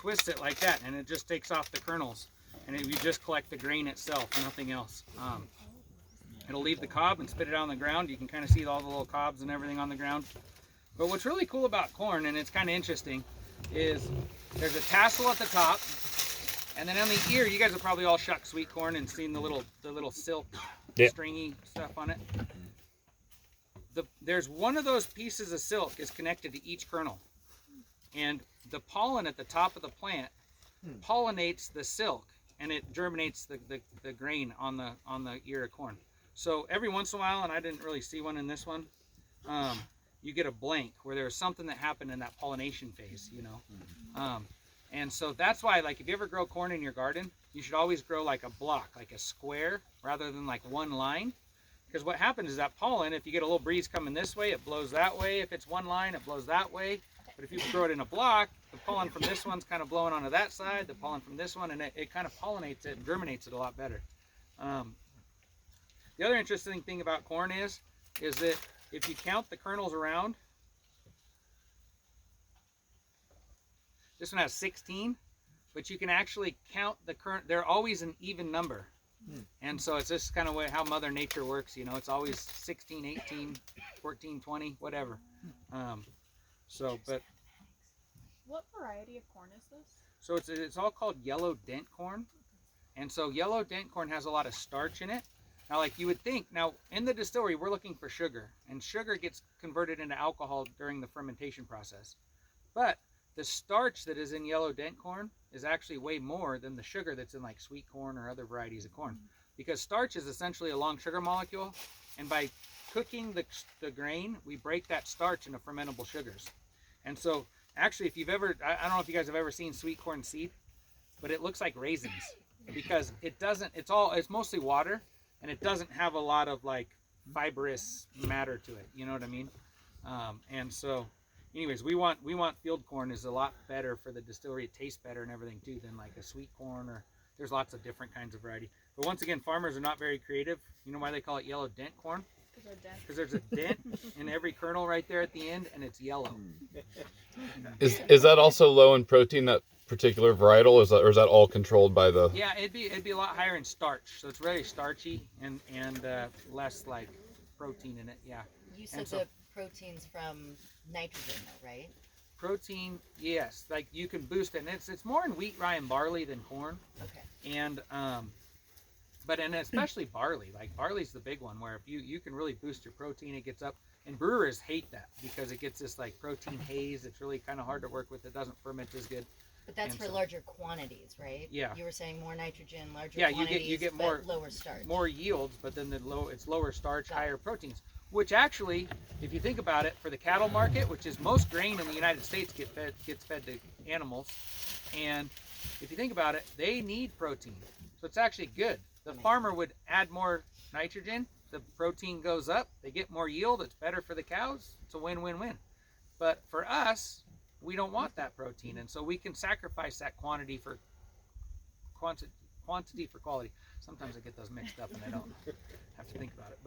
twist it like that, and it just takes off the kernels, and you just collect the grain itself, nothing else. It'll leave the cob and spit it out on the ground. You can kind of see all the little cobs and everything on the ground. But what's really cool about corn, and it's kind of interesting, is there's a tassel at the top, and then on the ear, you guys have probably all shucked sweet corn and seen the little silk, stringy stuff on it. There's one of those pieces of silk is connected to each kernel, and the pollen at the top of the plant pollinates the silk, and it germinates the grain on the ear of corn. So every once in a while, and I didn't really see one in this one, you get a blank where there's something that happened in that pollination phase, you know. And so that's why, like, if you ever grow corn in your garden, you should always grow like a block, like a square, rather than like one line. Because what happens is that pollen, if you get a little breeze coming this way, it blows that way. If it's one line, it blows that way. But if you grow it in a block, the pollen from this one's kind of blowing onto that side, the pollen from this one, and it kind of pollinates it and germinates it a lot better. The other interesting thing about corn is that if you count the kernels around, this one has 16, but you can actually count the kernel. They're always an even number. And so it's just kind of how Mother Nature works, you know. It's always 16, 18, 14, 20, whatever. But what variety of corn is this? So it's all called yellow dent corn. And so yellow dent corn has a lot of starch in it. Now, like you would think, now in the distillery, we're looking for sugar, and sugar gets converted into alcohol during the fermentation process. But the starch that is in yellow dent corn is actually way more than the sugar that's in like sweet corn or other varieties of corn, because starch is essentially a long sugar molecule, and by cooking the grain, we break that starch into fermentable sugars. And so actually, if you've ever, I don't know if you guys have ever seen sweet corn seed, but it looks like raisins, because it doesn't, it's mostly water, and it doesn't have a lot of like fibrous matter to it, you know what I mean? And so anyways, we want field corn is a lot better for the distillery. It tastes better and everything too than like a sweet corn, or there's lots of different kinds of variety. But once again, farmers are not very creative. You know why they call it yellow dent corn? Because there's a dent in every kernel right there at the end, and it's yellow. Is that also low in protein, that particular varietal? Or is that all controlled by the? Yeah, it'd be a lot higher in starch. So it's very starchy and less like protein in it. Yeah. You said the protein's from nitrogen, though, right? Protein, yes. Like you can boost it, and it's more in wheat, rye, and barley than corn. Okay. And and especially barley. Like barley's the big one, where if you can really boost your protein, it gets up. And brewers hate that because it gets this like protein haze. It's really kind of hard to work with. It doesn't ferment as good. But that's for larger quantities, right? Yeah. You were saying more nitrogen, larger quantities. Yeah, you get more lower starch. More yields, but then it's lower starch, higher proteins. Which actually, if you think about it, for the cattle market, which is most grain in the United States gets fed to animals, and if you think about it, they need protein. So it's actually good. The farmer would add more nitrogen, the protein goes up, they get more yield, it's better for the cows, it's a win-win-win. But for us, we don't want that protein, and so we can sacrifice that quantity for quality. Sometimes I get those mixed up and I don't have to think about it.